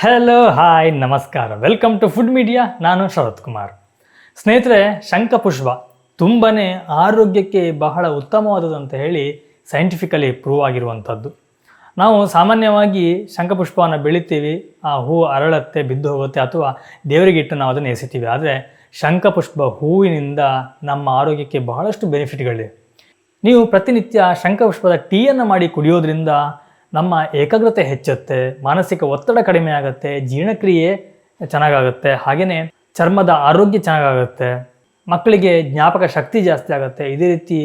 Hello hi ನಮಸ್ಕಾರ, welcome to food media. ನಾನು ಶರತ್ ಕುಮಾರ್. ಸ್ನೇಹಿತರೆ, ಶಂಖಪುಷ್ಪ ತುಂಬಾ ಆರೋಗ್ಯಕ್ಕೆ ಬಹಳ ಉತ್ತಮವಾದದ್ದು ಅಂತ ಹೇಳಿ ಸೈಂಟಿಫಿಕಲಿ ಪ್ರೂವ್ ಆಗಿರುವಂಥದ್ದು. ನಾವು ಸಾಮಾನ್ಯವಾಗಿ ಶಂಖಪುಷ್ಪವನ್ನು ಬೆಳಿತೀವಿ, ಆ ಹೂವು ಅರಳತ್ತೆ, ಬಿದ್ದು ಹೋಗುತ್ತೆ, ಅಥವಾ ದೇವರಿಗೆ ಇಟ್ಟು ನಾವು ಅದನ್ನು ಎಸಿತೀವಿ. ಆದರೆ ಶಂಖಪುಷ್ಪ ಹೂವಿನಿಂದ ನಮ್ಮ ಆರೋಗ್ಯಕ್ಕೆ ಬಹಳಷ್ಟು ಬೆನಿಫಿಟ್ಗಳಿವೆ. ನೀವು ಪ್ರತಿನಿತ್ಯ ಶಂಖಪುಷ್ಪದ ಟೀಯನ್ನು ಮಾಡಿ ಕುಡಿಯೋದ್ರಿಂದ ನಮ್ಮ ಏಕಾಗ್ರತೆ ಹೆಚ್ಚುತ್ತೆ, ಮಾನಸಿಕ ಒತ್ತಡ ಕಡಿಮೆ ಆಗುತ್ತೆ, ಜೀರ್ಣಕ್ರಿಯೆ ಚೆನ್ನಾಗಾಗುತ್ತೆ, ಹಾಗೆಯೇ ಚರ್ಮದ ಆರೋಗ್ಯ ಚೆನ್ನಾಗಾಗುತ್ತೆ, ಮಕ್ಕಳಿಗೆ ಜ್ಞಾಪಕ ಶಕ್ತಿ ಜಾಸ್ತಿ ಆಗುತ್ತೆ. ಇದೇ ರೀತಿ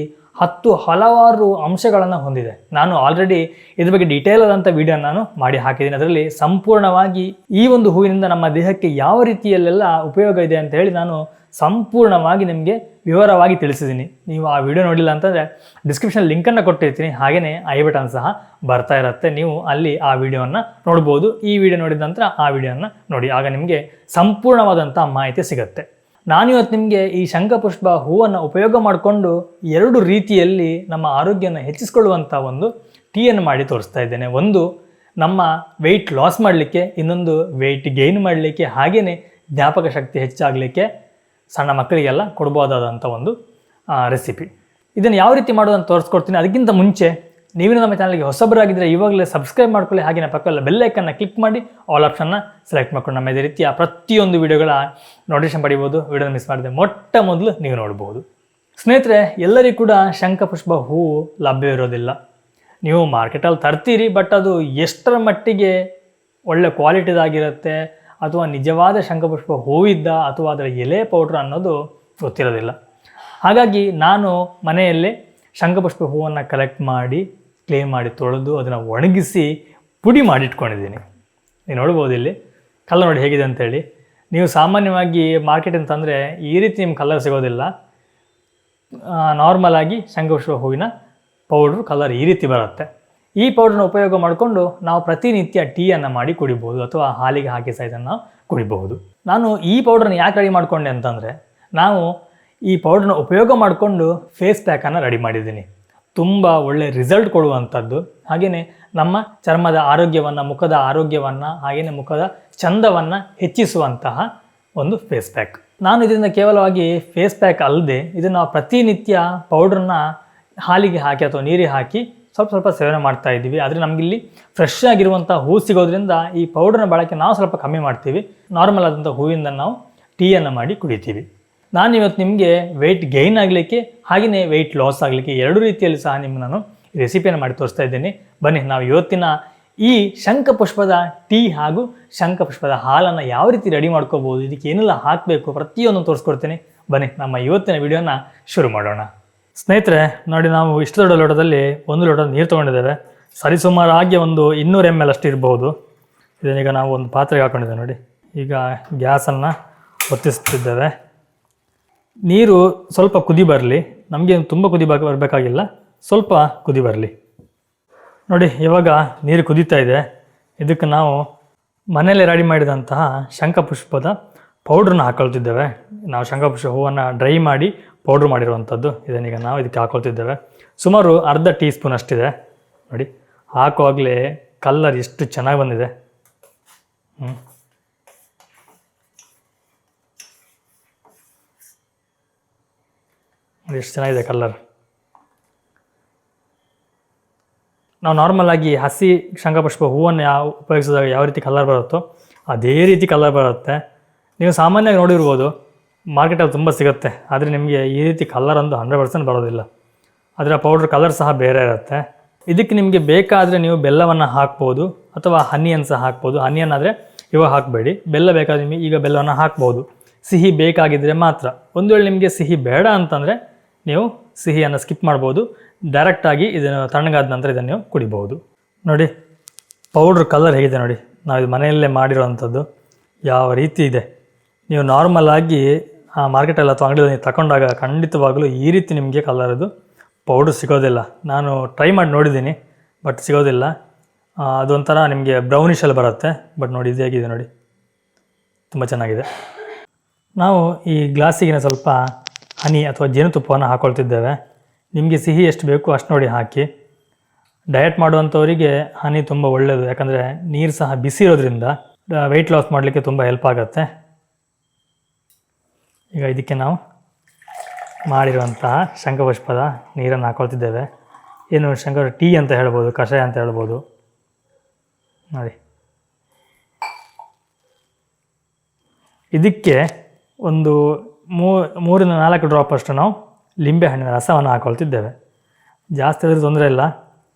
ಹಲವಾರು ಅಂಶಗಳನ್ನು ಹೊಂದಿದೆ. ನಾನು ಆಲ್ರೆಡಿ ಇದ್ರ ಬಗ್ಗೆ ಡೀಟೇಲ್ ಆದಂಥ ವಿಡಿಯೋ ನಾನು ಮಾಡಿ ಹಾಕಿದ್ದೀನಿ. ಅದರಲ್ಲಿ ಸಂಪೂರ್ಣವಾಗಿ ಈ ಒಂದು ಹೂವಿನಿಂದ ನಮ್ಮ ದೇಹಕ್ಕೆ ಯಾವ ರೀತಿಯಲ್ಲೆಲ್ಲ ಉಪಯೋಗ ಇದೆ ಅಂತ ಹೇಳಿ ನಾನು ಸಂಪೂರ್ಣವಾಗಿ ನಿಮಗೆ ವಿವರವಾಗಿ ತಿಳಿಸಿದ್ದೀನಿ. ನೀವು ಆ ವಿಡಿಯೋ ನೋಡಿಲ್ಲ ಅಂತಂದರೆ ಡಿಸ್ಕ್ರಿಪ್ಷನ್ ಲಿಂಕನ್ನು ಕೊಟ್ಟಿರ್ತೀನಿ, ಹಾಗೆಯೇ ಐ ಬಟನ್ ಸಹ ಬರ್ತಾ ಇರುತ್ತೆ. ನೀವು ಅಲ್ಲಿ ಆ ವಿಡಿಯೋವನ್ನು ನೋಡ್ಬೋದು. ಈ ವಿಡಿಯೋ ನೋಡಿದ ನಂತರ ಆ ವಿಡಿಯೋನ ನೋಡಿ, ಆಗ ನಿಮಗೆ ಸಂಪೂರ್ಣವಾದಂಥ ಮಾಹಿತಿ ಸಿಗುತ್ತೆ. ನಾನಿವತ್ತು ನಿಮಗೆ ಈ ಶಂಖಪುಷ್ಪ ಹೂವನ್ನು ಉಪಯೋಗ ಮಾಡಿಕೊಂಡು 2 ರೀತಿಯಲ್ಲಿ ನಮ್ಮ ಆರೋಗ್ಯನ ಹೆಚ್ಚಿಸ್ಕೊಳ್ಳುವಂಥ ಒಂದು ಟೀಯನ್ನು ಮಾಡಿ ತೋರಿಸ್ತಾ ಇದ್ದೇನೆ. ಒಂದು ನಮ್ಮ ವೆಯ್ಟ್ ಲಾಸ್ ಮಾಡಲಿಕ್ಕೆ, ಇನ್ನೊಂದು ವೆಯ್ಟ್ ಗೇನ್ ಮಾಡಲಿಕ್ಕೆ, ಹಾಗೆಯೇ ಜ್ಞಾಪಕ ಶಕ್ತಿ ಹೆಚ್ಚಾಗಲಿಕ್ಕೆ, ಸಣ್ಣ ಮಕ್ಕಳಿಗೆಲ್ಲ ಕೊಡ್ಬೋದಾದಂಥ ಒಂದು ರೆಸಿಪಿ. ಇದನ್ನು ಯಾವ ರೀತಿ ಮಾಡೋದಂತ ತೋರಿಸ್ಕೊಡ್ತೀನಿ. ಅದಕ್ಕಿಂತ ಮುಂಚೆ ನೀವಿನ ನಮ್ಮ ಚಾನಲ್ಗೆ ಹೊಸಬರಾಗಿದ್ದರೆ ಇವಾಗಲೇ ಸಬ್ಸ್ಕ್ರೈಬ್ ಮಾಡ್ಕೊಳ್ಳಿ, ಹಾಗೆಯೇ ಪಕ್ಕದಲ್ಲಿ ಬೆಲ್ ಐಕನ್ನ ಕ್ಲಿಕ್ ಮಾಡಿ ಆಲ್ ಆಪ್ಷನ್ನ ಸೆಲೆಕ್ಟ್ ಮಾಡ್ಕೊಂಡು ನಮ್ಮ ಇದೇ ರೀತಿಯ ಪ್ರತಿಯೊಂದು ವಿಡಿಯೋಗಳ ನೋಟಿಫಿಕೇಶನ್ ಪಡಿಬೋದು. ವಿಡಿಯೋನ ಮಿಸ್ ಮಾಡಿದೆ ಮೊಟ್ಟ ಮೊದಲು ನೀವು ನೋಡ್ಬೋದು. ಸ್ನೇಹಿತರೆ, ಎಲ್ಲರಿಗೂ ಕೂಡ ಶಂಖಪುಷ್ಪ ಹೂವು ಲಭ್ಯವಿರೋದಿಲ್ಲ. ನೀವು ಮಾರ್ಕೆಟಲ್ಲಿ ತರ್ತೀರಿ, ಬಟ್ ಅದು ಎಷ್ಟರ ಮಟ್ಟಿಗೆ ಒಳ್ಳೆ ಕ್ವಾಲಿಟಿದಾಗಿರುತ್ತೆ, ಅಥವಾ ನಿಜವಾದ ಶಂಖಪುಷ್ಪ ಹೂವಿದ್ದ ಅಥವಾ ಅದರ ಎಲೆ ಪೌಡ್ರ್ ಅನ್ನೋದು ಗೊತ್ತಿರೋದಿಲ್ಲ. ಹಾಗಾಗಿ ನಾನು ಮನೆಯಲ್ಲೇ ಶಂಖಪುಷ್ಪ ಹೂವನ್ನು ಕಲೆಕ್ಟ್ ಮಾಡಿ, ಕ್ಲೀನ್ ಮಾಡಿ, ತೊಳೆದು ಅದನ್ನು ಒಣಗಿಸಿ ಪುಡಿ ಮಾಡಿಟ್ಕೊಂಡಿದ್ದೀನಿ. ನೀವು ನೋಡ್ಬೋದು, ಇಲ್ಲಿ ಕಲರ್ ನೋಡಿ ಹೇಗಿದೆ ಅಂತೇಳಿ. ನೀವು ಸಾಮಾನ್ಯವಾಗಿ ಮಾರ್ಕೆಟ್ ಅಂತಂದರೆ ಈ ರೀತಿ ನಿಮ್ಮ ಕಲರ್ ಸಿಗೋದಿಲ್ಲ. ನಾರ್ಮಲಾಗಿ ಶಂಖಪುಷ್ಪ ಹೂವಿನ ಪೌಡ್ರು ಕಲರ್ ಈ ರೀತಿ ಬರುತ್ತೆ. ಈ ಪೌಡ್ರನ್ನ ಉಪಯೋಗ ಮಾಡಿಕೊಂಡು ನಾವು ಪ್ರತಿನಿತ್ಯ ಟೀಯನ್ನು ಮಾಡಿ ಕುಡಿಬೋದು, ಅಥವಾ ಹಾಲಿಗೆ ಹಾಕಿ ಸಹ ಇದನ್ನು ನಾವು ಕುಡಿಬಹುದು. ನಾನು ಈ ಪೌಡ್ರನ್ನ ಯಾಕೆ ರೆಡಿ ಮಾಡಿಕೊಂಡೆ ಅಂತಂದರೆ, ನಾವು ಈ ಪೌಡ್ರನ್ನ ಉಪಯೋಗ ಮಾಡಿಕೊಂಡು ಫೇಸ್ ಪ್ಯಾಕನ್ನು ರೆಡಿ ಮಾಡಿದ್ದೀನಿ. ತುಂಬ ಒಳ್ಳೆ ರಿಸಲ್ಟ್ ಕೊಡುವಂಥದ್ದು, ಹಾಗೆಯೇ ನಮ್ಮ ಚರ್ಮದ ಆರೋಗ್ಯವನ್ನು, ಮುಖದ ಆರೋಗ್ಯವನ್ನು, ಹಾಗೆಯೇ ಮುಖದ ಚಂದವನ್ನು ಹೆಚ್ಚಿಸುವಂತಹ ಒಂದು ಫೇಸ್ ಪ್ಯಾಕ್. ನಾನು ಇದರಿಂದ ಕೇವಲವಾಗಿ ಫೇಸ್ ಪ್ಯಾಕ್ ಅಲ್ಲದೆ ಇದನ್ನು ಪ್ರತಿನಿತ್ಯ ಪೌಡ್ರನ್ನ ಹಾಲಿಗೆ ಹಾಕಿ ಅಥವಾ ನೀರಿಗೆ ಹಾಕಿ ಸ್ವಲ್ಪ ಸೇವನೆ ಮಾಡ್ತಾ ಇದ್ದೀವಿ. ಆದರೆ ನಮಗಿಲ್ಲಿ ಫ್ರೆಶ್ ಆಗಿರುವಂಥ ಹೂ ಸಿಗೋದ್ರಿಂದ ಈ ಪೌಡ್ರನ್ನ ಬಳಕೆ ನಾವು ಸ್ವಲ್ಪ ಕಮ್ಮಿ ಮಾಡ್ತೀವಿ. ನಾರ್ಮಲ್ ಆದಂಥ ಹೂವಿಂದ ನಾವು ಟೀಯನ್ನು ಮಾಡಿ ಕುಡಿತೀವಿ. ನಾನು ಇವತ್ತು ನಿಮಗೆ ವೆಯ್ಟ್ ಗೈನ್ ಆಗಲಿಕ್ಕೆ, ಹಾಗೆಯೇ ವೆಯ್ಟ್ ಲಾಸ್ ಆಗಲಿಕ್ಕೆ 2 ರೀತಿಯಲ್ಲಿ ಸಹ ನಿಮ್ಗೆ ನಾನು ರೆಸಿಪಿಯನ್ನು ಮಾಡಿ ತೋರಿಸ್ತಾ ಇದ್ದೀನಿ. ಬನ್ನಿ, ನಾವು ಇವತ್ತಿನ ಈ ಶಂಖಪುಷ್ಪದ ಟೀ ಹಾಗೂ ಶಂಖಪುಷ್ಪದ ಹಾಲನ್ನು ಯಾವ ರೀತಿ ರೆಡಿ ಮಾಡ್ಕೋಬೋದು, ಇದಕ್ಕೆ ಏನೆಲ್ಲ ಹಾಕಬೇಕು, ಪ್ರತಿಯೊಂದು ತೋರಿಸ್ಕೊಡ್ತೀನಿ. ಬನ್ನಿ, ನಮ್ಮ ಇವತ್ತಿನ ವಿಡಿಯೋನ ಶುರು ಮಾಡೋಣ. ಸ್ನೇಹಿತರೆ ನೋಡಿ, ನಾವು ಇಷ್ಟು ದೊಡ್ಡ ಲೋಟದಲ್ಲಿ 1 ಲೋಟ ನೀರು ತೊಗೊಂಡಿದ್ದೇವೆ. ಸರಿಸುಮಾರಾಗಿ ಒಂದು 200 ml ಅಷ್ಟು ಇರ್ಬೋದು. ಇದನ್ನೀಗ ನಾವು ಒಂದು ಪಾತ್ರೆಗೆ ಹಾಕ್ಕೊಂಡಿದ್ದೇವೆ ನೋಡಿ. ಈಗ ಗ್ಯಾಸನ್ನು ಹೊತ್ತಿಸ್ತಿದ್ದೇವೆ. ನೀರು ಸ್ವಲ್ಪ ಕುದಿ ಬರಲಿ, ನಮಗೆ ತುಂಬ ಕುದಿ ಬರಬೇಕಾಗಿಲ್ಲ, ಸ್ವಲ್ಪ ಕುದಿ ಬರಲಿ. ನೋಡಿ, ಇವಾಗ ನೀರು ಕುದೀತಾ ಇದೆ. ಇದಕ್ಕೆ ನಾವು ಮನೆಯಲ್ಲೇ ರೆಡಿ ಮಾಡಿದಂತಹ ಶಂಖಪುಷ್ಪದ ಪೌಡ್ರನ್ನ ಹಾಕೊಳ್ತಿದ್ದೇವೆ. ನಾವು ಶಂಖಪುಷ್ಪ ಹೂವನ್ನು ಡ್ರೈ ಮಾಡಿ ಪೌಡ್ರ್ ಮಾಡಿರುವಂಥದ್ದು. ಇದನ್ನೀಗ ನಾವು ಇದಕ್ಕೆ ಹಾಕೊಳ್ತಿದ್ದೇವೆ. ಸುಮಾರು ಅರ್ಧ ಟೀ ಸ್ಪೂನ್ ಅಷ್ಟಿದೆ ನೋಡಿ. ಹಾಕುವಾಗಲೇ ಕಲ್ಲರ್ ಎಷ್ಟು ಚೆನ್ನಾಗಿ ಬಂದಿದೆ. ಎಷ್ಟು ಚೆನ್ನಾಗಿದೆ ಕಲ್ಲರ್. ನಾವು ನಾರ್ಮಲಾಗಿ ಹಸಿ ಶಂಖಪುಷ್ಪ ಹೂವನ್ನು ಉಪಯೋಗಿಸಿದಾಗ ಯಾವ ರೀತಿ ಕಲರ್ ಬರುತ್ತೋ ಅದೇ ರೀತಿ ಕಲರ್ ಬರುತ್ತೆ. ನೀವು ಸಾಮಾನ್ಯವಾಗಿ ನೋಡಿರ್ಬೋದು, ಮಾರ್ಕೆಟಲ್ಲಿ ತುಂಬ ಸಿಗುತ್ತೆ. ಆದರೆ ನಿಮಗೆ ಈ ರೀತಿ ಕಲರ್ ಒಂದು 100% ಬರೋದಿಲ್ಲ. ಅದರ ಪೌಡ್ರ್ ಕಲರ್ ಸಹ ಬೇರೆ ಇರುತ್ತೆ. ಇದಕ್ಕೆ ನಿಮಗೆ ಬೇಕಾದರೆ ನೀವು ಬೆಲ್ಲವನ್ನು ಹಾಕ್ಬೋದು, ಅಥವಾ ಹನಿಯನ್ನು ಸಹ ಹಾಕ್ಬೋದು. ಹನಿಯನ್ನಾದರೆ ಇವಾಗ ಹಾಕಬೇಡಿ, ಬೆಲ್ಲ ಬೇಕಾದರೆ ನಿಮಗೆ ಈಗ ಬೆಲ್ಲವನ್ನು ಹಾಕ್ಬೋದು. ಸಿಹಿ ಬೇಕಾಗಿದ್ದರೆ ಮಾತ್ರ. ಒಂದು ವೇಳೆ ನಿಮಗೆ ಸಿಹಿ ಬೇಡ ಅಂತಂದರೆ ನೀವು ಸಿಹಿಯನ್ನು ಸ್ಕಿಪ್ ಮಾಡ್ಬೋದು. ಡೈರೆಕ್ಟಾಗಿ ಇದನ್ನು ತಣ್ಣಗಾದ ನಂತರ ಇದನ್ನು ನೀವು ಕುಡಿಬೋದು. ನೋಡಿ, ಪೌಡ್ರ್ ಕಲರ್ ಹೇಗಿದೆ ನೋಡಿ. ನಾವು ಇದು ಮನೆಯಲ್ಲೇ ಮಾಡಿರೋವಂಥದ್ದು ಯಾವ ರೀತಿ ಇದೆ. ನೀವು ನಾರ್ಮಲಾಗಿ ಮಾರ್ಕೆಟಲ್ಲಿ ಅಥವಾ ಅಂಗಡಿಯಲ್ಲಿ ನೀವು ತಗೊಂಡಾಗ ಖಂಡಿತವಾಗಲೂ ಈ ರೀತಿ ನಿಮಗೆ ಕಲರದು ಪೌಡ್ರ್ ಸಿಗೋದಿಲ್ಲ. ನಾನು ಟ್ರೈ ಮಾಡಿ ನೋಡಿದ್ದೀನಿ, ಬಟ್ ಸಿಗೋದಿಲ್ಲ. ಅದೊಂಥರ ನಿಮಗೆ ಬ್ರೌನಿಷಲ್ಲಿ ಬರುತ್ತೆ. ಬಟ್ ನೋಡಿ, ಇದು ಹೇಗಿದೆ ನೋಡಿ, ತುಂಬ ಚೆನ್ನಾಗಿದೆ. ನಾವು ಈ ಗ್ಲಾಸಿಗೆ ಸ್ವಲ್ಪ ಹನಿ ಅಥವಾ ಜೇನುತುಪ್ಪವನ್ನು ಹಾಕ್ಕೊಳ್ತಿದ್ದೇವೆ. ನಿಮಗೆ ಸಿಹಿ ಎಷ್ಟು ಬೇಕು ಅಷ್ಟು ನೋಡಿ ಹಾಕಿ. ಡಯಟ್ ಮಾಡುವಂಥವರಿಗೆ ಹನಿ ತುಂಬ ಒಳ್ಳೆಯದು, ಯಾಕಂದರೆ ನೀರು ಸಹ ಬಿಸಿ ಇರೋದ್ರಿಂದ ವೆಯ್ಟ್ ಲಾಸ್ ಮಾಡಲಿಕ್ಕೆ ತುಂಬ ಹೆಲ್ಪ್ ಆಗುತ್ತೆ. ಈಗ ಇದಕ್ಕೆ ನಾವು ಮಾಡಿರುವಂತಹ ಶಂಖಪುಷ್ಪದ ನೀರನ್ನು ಹಾಕೊಳ್ತಿದ್ದೇವೆ. ಏನು ಟೀ ಅಂತ ಹೇಳ್ಬೋದು, ಕಷಾಯ ಅಂತ ಹೇಳ್ಬೋದು ನೋಡಿ. ಇದಕ್ಕೆ ಒಂದು 3-4 ಡ್ರಾಪ್ ಅಷ್ಟು ನಾವು ಲಿಂಬೆಹಣ್ಣಿನ ರಸವನ್ನು ಹಾಕೊಳ್ತಿದ್ದೇವೆ. ಜಾಸ್ತಿ ಆದರೆ ತೊಂದರೆ ಇಲ್ಲ,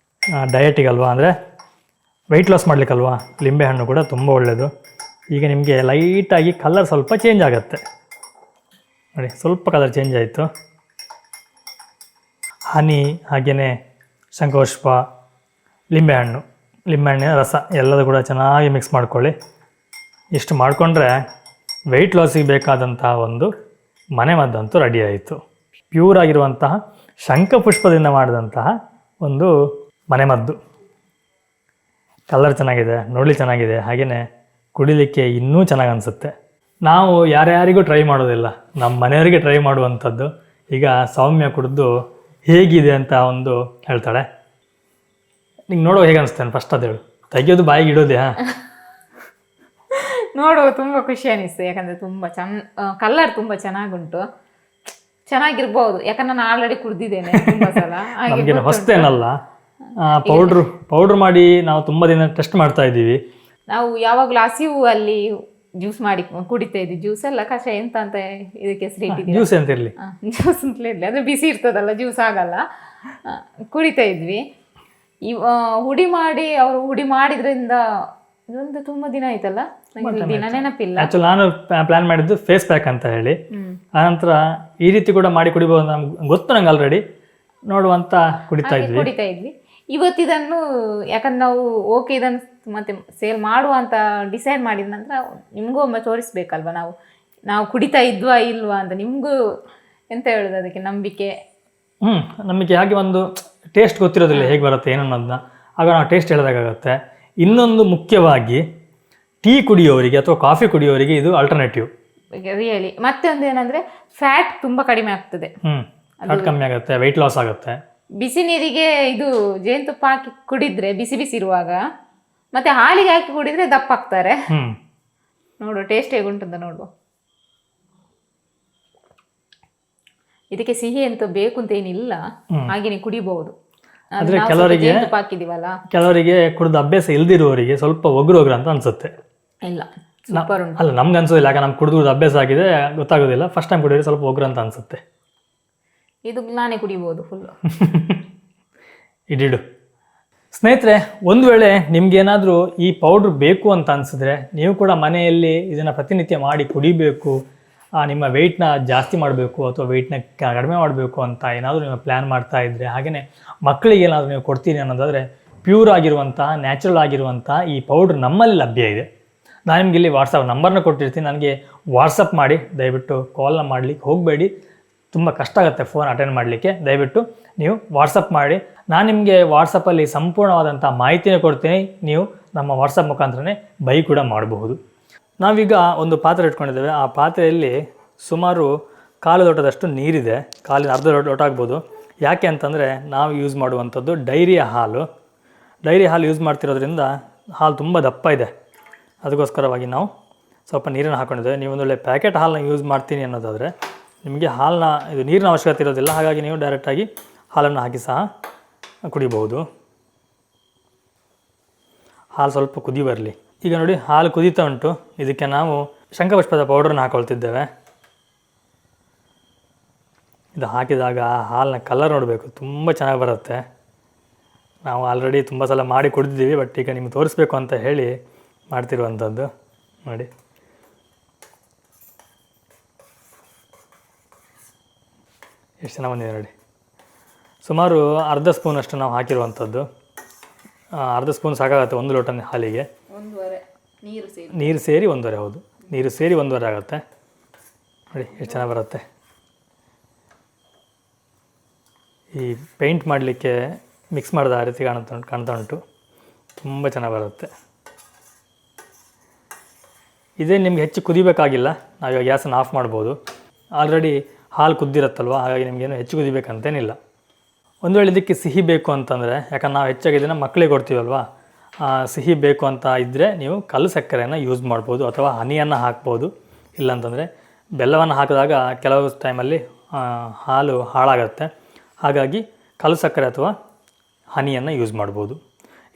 ಡಯಟಿಗಲ್ವಾ, ಅಂದರೆ ವೆಯ್ಟ್ ಲಾಸ್ ಮಾಡಲಿಕ್ಕಲ್ವಾ, ಲಿಂಬೆಹಣ್ಣು ಕೂಡ ತುಂಬ ಒಳ್ಳೆಯದು. ಈಗ ನಿಮಗೆ ಲೈಟಾಗಿ ಕಲರ್ ಸ್ವಲ್ಪ ಚೇಂಜ್ ಆಗುತ್ತೆ ನೋಡಿ, ಸ್ವಲ್ಪ ಕಲರ್ ಚೇಂಜ್ ಆಯಿತು. ಹನಿ, ಹಾಗೆಯೇ ಶಂಖಪುಷ್ಪ, ಲಿಂಬೆಹಣ್ಣಿನ ರಸ ಎಲ್ಲದೂ ಕೂಡ ಚೆನ್ನಾಗಿ ಮಿಕ್ಸ್ ಮಾಡ್ಕೊಳ್ಳಿ. ಇಷ್ಟು ಮಾಡಿಕೊಂಡ್ರೆ ವೆಯ್ಟ್ ಲಾಸಿಗೆ ಬೇಕಾದಂತಹ ಒಂದು ಮನೆಮದ್ದಂತೂ ರೆಡಿ ಆಯಿತು. ಪ್ಯೂರ್ ಆಗಿರುವಂತಹ ಶಂಖಪುಷ್ಪದಿಂದ ಮಾಡಿದಂತಹ ಒಂದು ಮನೆಮದ್ದು. ಕಲರ್ ಚೆನ್ನಾಗಿದೆ, ನೋಡಲಿ ಚೆನ್ನಾಗಿದೆ, ಹಾಗೆಯೇ ಕುಡಿಲಿಕ್ಕೆ ಇನ್ನೂ ಚೆನ್ನಾಗಿ ಅನಿಸುತ್ತೆ. ನಾವು ಯಾರ್ಯಾರಿಗೂ ಟ್ರೈ ಮಾಡೋದಿಲ್ಲ, ನಮ್ಮ ಮನೆಯವರಿಗೆ ಟ್ರೈ ಮಾಡುವಂಥದ್ದು. ಈಗ ಸೌಮ್ಯ ಕುಡಿದು ಹೇಗಿದೆ ಅಂತ ಒಂದು ಹೇಳ್ತಾಳೆ. ನಿಂಗೆ ನೋಡುವ ಹೇಗೆ ಅನಿಸ್ತೇನೆ ಫಸ್ಟ್ ಅದು ಹೇಳು. ತೆಗಿಯೋದು ಬಾಯಿಗೆ ಇಡೋದೇ? ನೋಡುವ ತುಂಬ ಖುಷಿ ಅನಿಸ್ತು, ಯಾಕಂದರೆ ತುಂಬ ಕಲರ್ ತುಂಬ ಚೆನ್ನಾಗುಂಟು, ಚೆನ್ನಾಗಿರ್ಬೋದು. ಯಾಕಂದ್ರೆ ನಾನು ಆಲ್ರೆಡಿ ಕುಡ್ದಿದ್ದೇನೆ ತುಂಬ ಸಲ. ನಮಗೇನು ಹೊಸ್ತೇನಲ್ಲ, ಪೌಡ್ರ್ ಮಾಡಿ ನಾವು ತುಂಬ ದಿನ ಟೆಸ್ಟ್ ಮಾಡ್ತಾ ಇದ್ದೀವಿ. ನಾವು ಯಾವಾಗಲೂ ಹಸಿವು ಅಲ್ಲಿ ಜ್ಯೂಸ್ ಮಾಡಿ ಕುಡಿತಾ ಇದ್ವಿ. ಜ್ಯೂಸ್ ಅಲ್ಲ, ಕಷಾಯ ಎಂತ ಅಂತ ಇದಕ್ಕೆ ಹೆಸರು ಇಟ್ಟಿದ್ದೀವಿ. ಜ್ಯೂಸ್ ಅಂತ ಇರಲಿ, ಜ್ಯೂಸ್ ಅಂತಲೇ ಇರಲಿ, ಅದು ಬಿಸಿ ಇರ್ತದಲ್ಲ, ಜ್ಯೂಸ್ ಆಗಲ್ಲ, ಕುಡಿತಾ ಇದ್ವಿ. ಹುಡಿ ಮಾಡಿದ್ರಿಂದ ಇದೊಂದು ತುಂಬ ದಿನ ಆಯ್ತಲ್ಲ, ನಂಗೆ ದಿನ ನೆನಪಿಲ್ಲ. ಆ್ಯಕ್ಚುಲಿ ನಾನು ಪ್ಲಾನ್ ಮಾಡಿದ್ದು ಫೇಸ್ ಪ್ಯಾಕ್ ಅಂತ ಹೇಳಿ, ಆನಂತರ ಈ ರೀತಿ ಕೂಡ ಮಾಡಿ ಕುಡಿಬೋದು ನಮ್ಗೆ ಗೊತ್ತು, ನಂಗೆ ಆಲ್ರೆಡಿ ನೋಡುವಂತ ಕುಡಿತಾ ಇದ್ವಿ. ಇವತ್ತಿದನ್ನು ಯಾಕಂದ್ರೆ ನಾವು ಇದನ್ನು ಮತ್ತೆ ಸೇಲ್ ಮಾಡುವ ಅಂತ ಡಿಸೈಡ್ ಮಾಡಿದ ನಂತರ ನಿಮಗೂ ಒಮ್ಮೆ ತೋರಿಸ್ಬೇಕಲ್ವ, ನಾವು ಕುಡಿತಾ ಇದ್ವಾ ಇಲ್ವಾ ಅಂತ. ನಿಮಗೂ ಎಂತ ಹೇಳೋದು ಅದಕ್ಕೆ ನಂಬಿಕೆ. ನಮಗೆ ಹಾಗೆ ಒಂದು ಟೇಸ್ಟ್ ಗೊತ್ತಿರೋದಿಲ್ಲ ಹೇಗೆ ಬರುತ್ತೆ ಏನು ಅನ್ನೋದನ್ನ, ಆಗ ನಾವು ಟೇಸ್ಟ್ ಹೇಳಿದಾಗುತ್ತೆ. ಇನ್ನೊಂದು ಮುಖ್ಯವಾಗಿ ಟೀ ಕುಡಿಯೋರಿಗೆ ಅಥವಾ ಕಾಫಿ ಕುಡಿಯೋರಿಗೆ ಇದು ಆಲ್ಟರ್ನೇಟಿವ್ ರಿಯಲಿ. ಮತ್ತೆ ಒಂದು ಏನಂದ್ರೆ ಫ್ಯಾಟ್ ತುಂಬ ಕಡಿಮೆ ಆಗ್ತದೆ, ಫ್ಯಾಟ್ ಕಮ್ಮಿ ಆಗುತ್ತೆ, ವೆಯ್ಟ್ ಲಾಸ್ ಆಗುತ್ತೆ. ಬಿಸಿ ನೀರಿಗೆ ಇದು ಜೇನುತುಪ್ಪ ಹಾಕಿ ಕುಡಿದ್ರೆ ಬಿಸಿ ಬಿಸಿ ಇರುವಾಗ, ಮತ್ತೆ ಹಾಲಿಗೆ ಹಾಕಿ ಕುಡಿದ್ರೆ ದಪ್ಪ ಆಗ್ತಾರೆ. ನೋಡು ಟೇಸ್ಟ್ ಹೇಗುಂಟಂತ ನೋಡುವ. ಇದಕ್ಕೆ ಸಿಹಿ ಅಂತ ಬೇಕು ಅಂತ ಏನಿಲ್ಲ, ಹಾಗೆ ನೀವು ಕುಡಿಬಹುದು. ಆದ್ರೆ ಕೆಲವರಿಗೆ ಹಾಕಿದೀವಲ್ಲ, ಕೆಲವರಿಗೆ ಕುಡಿದ ಅಭ್ಯಾಸ ಇಲ್ದಿರುವವರಿಗೆ ಸ್ವಲ್ಪ ಒಗ್ರು ಅಂತ ಅನ್ಸುತ್ತೆ. ಇಲ್ಲ ಸೂಪರ್ ಉಂಟು. ಅಲ್ಲ, ನಮ್ಗೆ ಅನ್ಸೋದಿಲ್ಲ, ಯಾಕೆ ನಮ್ಗೆ ಕುಡಿದು ಅಭ್ಯಾಸ ಆಗಿದೆ, ಗೊತ್ತಾಗೋದಿಲ್ಲ. ಫಸ್ಟ್ ಟೈಮ್ ಕುಡಿಯೋದು ಸ್ವಲ್ಪ ಒಗ್ರು ಅಂತ ಅನ್ಸುತ್ತೆ. ಇದು ನಾನೇ ಕುಡಿಬಹುದು ಫುಲ್. ಇಡಿಡು ಸ್ನೇಹಿತರೆ, ಒಂದು ವೇಳೆ ನಿಮ್ಗೇನಾದರೂ ಈ ಪೌಡ್ರ್ ಬೇಕು ಅಂತ ಅನಿಸಿದ್ರೆ ನೀವು ಕೂಡ ಮನೆಯಲ್ಲಿ ಇದನ್ನು ಪ್ರತಿನಿತ್ಯ ಮಾಡಿ ಕುಡಿಬೇಕು. ನಿಮ್ಮ ವೆಯ್ಟ್ನ ಜಾಸ್ತಿ ಮಾಡಬೇಕು ಅಥವಾ ವೆಯ್ಟ್ನ ಕಡಿಮೆ ಮಾಡಬೇಕು ಅಂತ ಏನಾದರೂ ನೀವು ಪ್ಲ್ಯಾನ್ ಮಾಡ್ತಾ ಇದ್ದರೆ, ಹಾಗೆಯೇ ಮಕ್ಕಳಿಗೆ ಏನಾದರೂ ನೀವು ಕೊಡ್ತೀನಿ ಅನ್ನೋದಾದರೆ ಪ್ಯೂರ್ ಆಗಿರುವಂತಹ ನ್ಯಾಚುರಲ್ ಆಗಿರುವಂತಹ ಈ ಪೌಡ್ರ್ ನಮ್ಮಲ್ಲಿ ಲಭ್ಯ ಇದೆ. ನಾನು ನಿಮಗೆ ಇಲ್ಲಿ ವಾಟ್ಸಪ್ ನಂಬರ್ನ ಕೊಟ್ಟಿರ್ತೀನಿ, ನನಗೆ ವಾಟ್ಸಪ್ ಮಾಡಿ. ದಯವಿಟ್ಟು ಕಾಲ್ನ ಮಾಡಲಿಕ್ಕೆ ಹೋಗಬೇಡಿ, ತುಂಬ ಕಷ್ಟ ಆಗುತ್ತೆ ಫೋನ್ ಅಟೆಂಡ್ ಮಾಡಲಿಕ್ಕೆ. ದಯವಿಟ್ಟು ನೀವು ವಾಟ್ಸಪ್ ಮಾಡಿ, ನಾನು ನಿಮಗೆ ವಾಟ್ಸಪ್ಪಲ್ಲಿ ಸಂಪೂರ್ಣವಾದಂಥ ಮಾಹಿತಿನ ಕೊಡ್ತೀನಿ. ನೀವು ನಮ್ಮ ವಾಟ್ಸಪ್ ಮುಖಾಂತರನೇ ಬೈ ಕೂಡ ಮಾಡಬಹುದು. ನಾವೀಗ ಒಂದು ಪಾತ್ರೆ ಇಟ್ಕೊಂಡಿದ್ದೇವೆ. ಆ ಪಾತ್ರೆಯಲ್ಲಿ ಸುಮಾರು 1/4 ಲೋಟದಷ್ಟು ನೀರಿದೆ, ಅರ್ಧ ಲೋಟ ಆಗ್ಬೋದು. ಯಾಕೆ ಅಂತಂದರೆ ನಾವು ಯೂಸ್ ಮಾಡುವಂಥದ್ದು ಡೈರಿಯ ಹಾಲು ಯೂಸ್ ಮಾಡ್ತಿರೋದ್ರಿಂದ ಹಾಲು ತುಂಬ ದಪ್ಪ ಇದೆ. ಅದಕ್ಕೋಸ್ಕರವಾಗಿ ನಾವು ಸ್ವಲ್ಪ ನೀರನ್ನು ಹಾಕ್ಕೊಂಡಿದ್ದೇವೆ. ನೀವು ಒಂದೊಳ್ಳೆ ಪ್ಯಾಕೆಟ್ ಹಾಲನ್ನ ಯೂಸ್ ಮಾಡ್ತೀನಿ ಅನ್ನೋದಾದರೆ ನಿಮಗೆ ಇದು ನೀರಿನ ಅವಶ್ಯಕತೆ ಇರೋದಿಲ್ಲ. ಹಾಗಾಗಿ ನೀವು ಡೈರೆಕ್ಟಾಗಿ ಹಾಲನ್ನು ಹಾಕಿ ಸಹ ಕುಡಿಬಹುದು. ಹಾಲು ಸ್ವಲ್ಪ ಕುದಿ ಬರಲಿ. ಈಗ ನೋಡಿ, ಹಾಲು ಕುದೀತಾ ಉಂಟು. ಇದಕ್ಕೆ ನಾವು ಶಂಖಪುಷ್ಪದ ಪೌಡ್ರನ್ನ ಹಾಕ್ಕೊಳ್ತಿದ್ದೇವೆ. ಇದು ಹಾಕಿದಾಗ ಹಾಲಿನ ಕಲರ್ ನೋಡಬೇಕು, ತುಂಬ ಚೆನ್ನಾಗಿ ಬರುತ್ತೆ. ನಾವು ಆಲ್ರೆಡಿ ತುಂಬ ಸಲ ಮಾಡಿ ಕುಡಿದಿದ್ದೀವಿ, ಬಟ್ ಈಗ ನಿಮ್ಗೆ ತೋರಿಸ್ಬೇಕು ಅಂತ ಹೇಳಿ ಮಾಡ್ತಿರುವಂಥದ್ದು. ನೋಡಿ, ಎಷ್ಟು ಚೆನ್ನಾಗಿ ಬಂದಿದೆ ನೋಡಿ. ಸುಮಾರು ಅರ್ಧ ಸ್ಪೂನಷ್ಟು ನಾವು ಹಾಕಿರುವಂಥದ್ದು. ಅರ್ಧ ಸ್ಪೂನ್ ಸಾಕಾಗುತ್ತೆ 1 ಲೋಟ ಹಾಲಿಗೆ. ನೀರು ಸೇರಿ 1.5. ಹೌದು, ನೀರು ಸೇರಿ 1.5 ಆಗುತ್ತೆ. ನೋಡಿ ಎಷ್ಟು ಚೆನ್ನಾಗಿ ಬರುತ್ತೆ. ಈ ಪೇಂಟ್ ಮಾಡಲಿಕ್ಕೆ ಮಿಕ್ಸ್ ಮಾಡಿದ ಆ ರೀತಿ ಕಾಣ್ತಾ ಉಂಟು. ತುಂಬ ಚೆನ್ನಾಗಿ ಬರುತ್ತೆ. ಇದೇ ನಿಮ್ಗೆ ಹೆಚ್ಚು ಕುದಿಬೇಕಾಗಿಲ್ಲ. ನಾವು ಇವಾಗ ಗ್ಯಾಸನ್ನು ಆಫ್ ಮಾಡ್ಬೋದು. ಆಲ್ರೆಡಿ ಹಾಲು ಕುದ್ದಿರುತ್ತಲ್ವ, ಹಾಗಾಗಿ ನಿಮಗೇನು ಹೆಚ್ಚು ಕುದಿಬೇಕಂತೇನಿಲ್ಲ. ಒಂದು ವೇಳೆ ಇದಕ್ಕೆ ಸಿಹಿ ಬೇಕು ಅಂತಂದರೆ, ಯಾಕಂದ್ರೆ ನಾವು ಹೆಚ್ಚಾಗಿ ಇದನ್ನು ಮಕ್ಕಳಿಗೆ ಕೊಡ್ತೀವಲ್ವ, ಸಿಹಿ ಬೇಕು ಅಂತ ಇದ್ದರೆ ನೀವು ಕಲ್ಲು ಸಕ್ಕರೆಯನ್ನು ಯೂಸ್ ಮಾಡ್ಬೋದು ಅಥವಾ ಹನಿಯನ್ನು ಹಾಕ್ಬೋದು. ಇಲ್ಲಾಂತಂದರೆ ಬೆಲ್ಲವನ್ನು ಹಾಕಿದಾಗ ಕೆಲವು ಟೈಮಲ್ಲಿ ಹಾಲು ಹಾಳಾಗುತ್ತೆ. ಹಾಗಾಗಿ ಕಲ್ಲು ಸಕ್ಕರೆ ಅಥವಾ ಹನಿಯನ್ನು ಯೂಸ್ ಮಾಡ್ಬೋದು.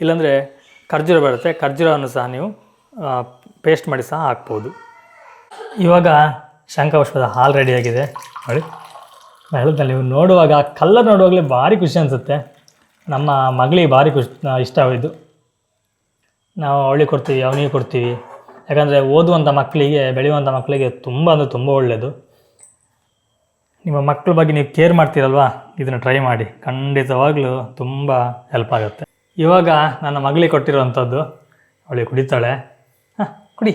ಇಲ್ಲಾಂದರೆ ಖರ್ಜೂರ ಬರುತ್ತೆ, ಖರ್ಜೂರವನ್ನು ಸಹ ನೀವು ಪೇಸ್ಟ್ ಮಾಡಿ ಸಹ ಹಾಕ್ಬೋದು. ಇವಾಗ ಶಂಖಪುಷ್ಪದ ಹಾಲು ರೆಡಿಯಾಗಿದೆ ನೋಡಿ. ಹೇಳಿದ್ದಲ್ಲಿ ನೀವು ನೋಡುವಾಗ ಕಲ್ಲರ್ ನೋಡುವಾಗಲೇ ಭಾರಿ ಖುಷಿ ಅನಿಸುತ್ತೆ. ನಮ್ಮ ಮಗಳಿಗೆ ಭಾರಿ ಇಷ್ಟವಾಯಿತು. ನಾವು ಅವಳಿಗೆ ಕೊಡ್ತೀವಿ, ಅವನಿಗೆ ಕೊಡ್ತೀವಿ. ಯಾಕಂದರೆ ಓದುವಂಥ ಮಕ್ಕಳಿಗೆ, ಬೆಳೆಯುವಂಥ ಮಕ್ಕಳಿಗೆ ತುಂಬ ಅಂದರೆ ತುಂಬ ಒಳ್ಳೆಯದು. ನಿಮ್ಮ ಮಕ್ಕಳ ಬಗ್ಗೆ ನೀವು ಕೇರ್ ಮಾಡ್ತೀರಲ್ವ, ಇದನ್ನು ಟ್ರೈ ಮಾಡಿ, ಖಂಡಿತವಾಗ್ಲೂ ತುಂಬ ಹೆಲ್ಪ್ ಆಗುತ್ತೆ. ಇವಾಗ ನನ್ನ ಮಗಳಿಗೆ ಕೊಟ್ಟಿರೋವಂಥದ್ದು ಅವಳಿಗೆ ಕುಡಿತಾಳೆ. ಹಾಂ, ಕುಡಿ.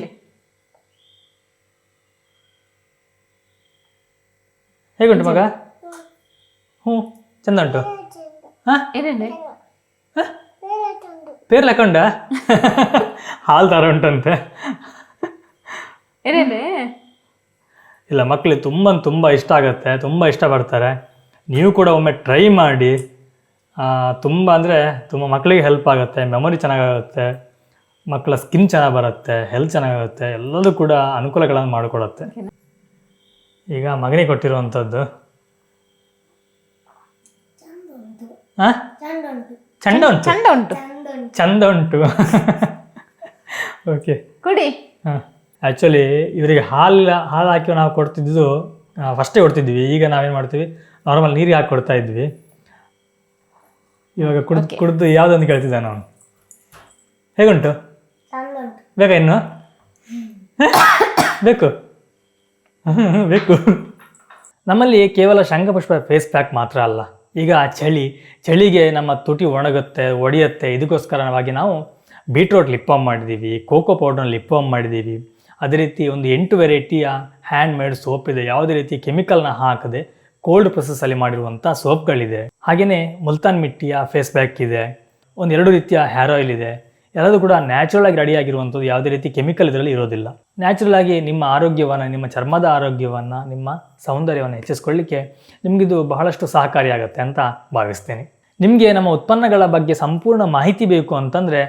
ಹೇಗುಂಟು ಮಗ? ಹ್ಞೂ, ಚಂದ ಉಂಟು. ಹಾಂ, ಪೇರ್ಲೆ ಹಾಕೊಂಡ ಹಾಲು ಥರ ಉಂಟಂತೆ. ಇಲ್ಲ, ಮಕ್ಕಳಿಗೆ ತುಂಬ ಇಷ್ಟ ಆಗುತ್ತೆ, ತುಂಬ ಇಷ್ಟಪಡ್ತಾರೆ. ನೀವು ಕೂಡ ಒಮ್ಮೆ ಟ್ರೈ ಮಾಡಿ. ತುಂಬ ಅಂದರೆ ತುಂಬ ಮಕ್ಕಳಿಗೆ ಹೆಲ್ಪ್ ಆಗುತ್ತೆ, ಮೆಮೊರಿ ಚೆನ್ನಾಗಾಗುತ್ತೆ, ಮಕ್ಕಳ ಸ್ಕಿನ್ ಚೆನ್ನಾಗಿ ಬರುತ್ತೆ, ಹೆಲ್ತ್ ಚೆನ್ನಾಗಾಗುತ್ತೆ, ಎಲ್ಲದೂ ಕೂಡ ಅನುಕೂಲಗಳನ್ನು ಮಾಡಿಕೊಡುತ್ತೆ. ಈಗ ಮಗನಿಗೆ ಕೊಟ್ಟಿರುವಂಥದ್ದು ಹಾಂ, ಚಂದ ಉಂಟು ಓಕೆ ಕುಡಿ. ಹಾಂ, ಆ್ಯಕ್ಚುಲಿ ಇವರಿಗೆ ಹಾಲು ಹಾಕಿ ನಾವು ಕೊಡ್ತಿದ್ದು ಫಸ್ಟೇ ಕೊಡ್ತಿದ್ವಿ. ಈಗ ನಾವೇನು ಮಾಡ್ತೀವಿ, ನಾರ್ಮಲ್ ನೀರಿಗೆ ಹಾಕಿ ಕೊಡ್ತಾ ಇದ್ವಿ. ಇವಾಗ ಕುಡಿದು ಯಾವುದೊಂದು ಕೇಳ್ತಿದ್ದ ನಾವು. ಹೇಗುಂಟು? ಬೇಕಾ ಇನ್ನು? ಬೇಕು ಬೇಕು. ನಮ್ಮಲ್ಲಿ ಕೇವಲ ಶಂಖಪುಷ್ಪ ಫೇಸ್ ಪ್ಯಾಕ್ ಮಾತ್ರ ಅಲ್ಲ. ಈಗ ಚಳಿಗೆ ನಮ್ಮ ತುಟಿ ಒಣಗುತ್ತೆ, ಒಡೆಯುತ್ತೆ. ಇದಕ್ಕೋಸ್ಕರವಾಗಿ ನಾವು ಬೀಟ್ರೋಟ್ ಲಿಪ್ ಬಾಮ್ ಮಾಡಿದ್ದೀವಿ, ಕೋಕೋ ಪೌಡರ್ನ ಲಿಪ್ ಬಾಮ್ ಮಾಡಿದ್ದೀವಿ. ಅದೇ ರೀತಿ ಒಂದು 8 ವೆರೈಟಿಯ ಹ್ಯಾಂಡ್ ಮೇಡ್ ಸೋಪ್ ಇದೆ. ಯಾವುದೇ ರೀತಿ ಕೆಮಿಕಲ್ನ ಹಾಕದೆ ಕೋಲ್ಡ್ ಪ್ರೊಸೆಸ್ಸಲ್ಲಿ ಮಾಡಿರುವಂಥ ಸೋಪ್ಗಳಿದೆ. ಹಾಗೆಯೇ ಮುಲ್ತಾನ್ ಮಿಟ್ಟಿಯ ಫೇಸ್ ಪ್ಯಾಕ್ ಇದೆ. 2 ರೀತಿಯ ಹೇರ್ ಆಯಿಲ್ ಇದೆ. ಎಲ್ಲದೂ ಕೂಡ ನ್ಯಾಚುರಲ್ ಆಗಿ ರೆಡಿ ಆಗಿರುವಂಥದ್ದು. ಯಾವುದೇ ರೀತಿ ಕೆಮಿಕಲ್ ಇದರಲ್ಲಿ ಇರೋದಿಲ್ಲ. ನ್ಯಾಚುರಲ್ ಆಗಿ ನಿಮ್ಮ ಆರೋಗ್ಯವನ್ನು, ನಿಮ್ಮ ಚರ್ಮದ ಆರೋಗ್ಯವನ್ನು, ನಿಮ್ಮ ಸೌಂದರ್ಯವನ್ನು ಹೆಚ್ಚಿಸ್ಕೊಳ್ಳಿಕ್ಕೆ ನಿಮಗಿದು ಬಹಳಷ್ಟು ಸಹಕಾರಿಯಾಗುತ್ತೆ ಅಂತ ಭಾವಿಸ್ತೇನೆ. ನಿಮಗೆ ನಮ್ಮ ಉತ್ಪನ್ನಗಳ ಬಗ್ಗೆ ಸಂಪೂರ್ಣ ಮಾಹಿತಿ ಬೇಕು ಅಂತಂದರೆ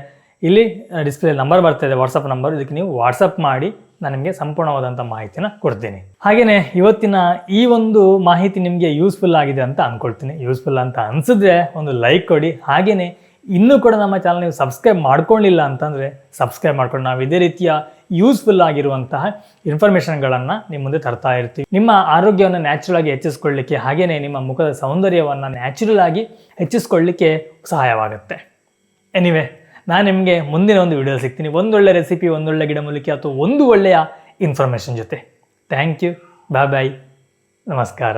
ಇಲ್ಲಿ ಡಿಸ್ಪ್ಲೇ ನಂಬರ್ ಬರ್ತಾ ಇದೆ, ವಾಟ್ಸಪ್ ನಂಬರ್. ಇದಕ್ಕೆ ನೀವು ವಾಟ್ಸಪ್ ಮಾಡಿ, ನಾನು ನಿಮಗೆ ಸಂಪೂರ್ಣವಾದಂಥ ಮಾಹಿತಿನ ಕೊಡ್ತೀನಿ. ಹಾಗೆಯೇ ಇವತ್ತಿನ ಈ ಒಂದು ಮಾಹಿತಿ ನಿಮಗೆ ಯೂಸ್ಫುಲ್ ಆಗಿದೆ ಅಂತ ಅಂದ್ಕೊಳ್ತೀನಿ. ಯೂಸ್ಫುಲ್ ಅಂತ ಅನಿಸಿದ್ರೆ ಒಂದು ಲೈಕ್ ಕೊಡಿ. ಹಾಗೆಯೇ ಇನ್ನೂ ಕೂಡ ನಮ್ಮ ಚಾನಲ್ ನೀವು ಸಬ್ಸ್ಕ್ರೈಬ್ ಮಾಡ್ಕೊಳ್ಳಿಲ್ಲ ಅಂತಂದರೆ ಸಬ್ಸ್ಕ್ರೈಬ್ ಮಾಡ್ಕೊಂಡು ನಾವು ಇದೇ ರೀತಿಯ ಯೂಸ್ಫುಲ್ ಆಗಿರುವಂತಹ ಇನ್ಫಾರ್ಮೇಷನ್ಗಳನ್ನು ನಿಮ್ಮ ಮುಂದೆ ತರ್ತಾ ಇರ್ತೀವಿ. ನಿಮ್ಮ ಆರೋಗ್ಯವನ್ನು ನ್ಯಾಚುರಲ್ ಆಗಿ ಹೆಚ್ಚಿಸ್ಕೊಳ್ಳಿಕ್ಕೆ, ಹಾಗೆಯೇ ನಿಮ್ಮ ಮುಖದ ಸೌಂದರ್ಯವನ್ನು ನ್ಯಾಚುರಲ್ ಆಗಿ ಹೆಚ್ಚಿಸ್ಕೊಳ್ಳಿಕ್ಕೆ ಸಹಾಯವಾಗುತ್ತೆ. ಎನಿವೆ, ನಾನು ನಿಮಗೆ ಮುಂದಿನ ಒಂದು ವಿಡಿಯೋ ಸಿಗ್ತೀನಿ, ಒಂದೊಳ್ಳೆ ರೆಸಿಪಿ, ಒಂದೊಳ್ಳೆ ಗಿಡಮೂಲಿಕೆ ಅಥವಾ ಒಂದು ಒಳ್ಳೆಯ ಇನ್ಫಾರ್ಮೇಷನ್ ಜೊತೆ. ಥ್ಯಾಂಕ್ ಯು, ಬಾಯ್ ಬಾಯ್, ನಮಸ್ಕಾರ.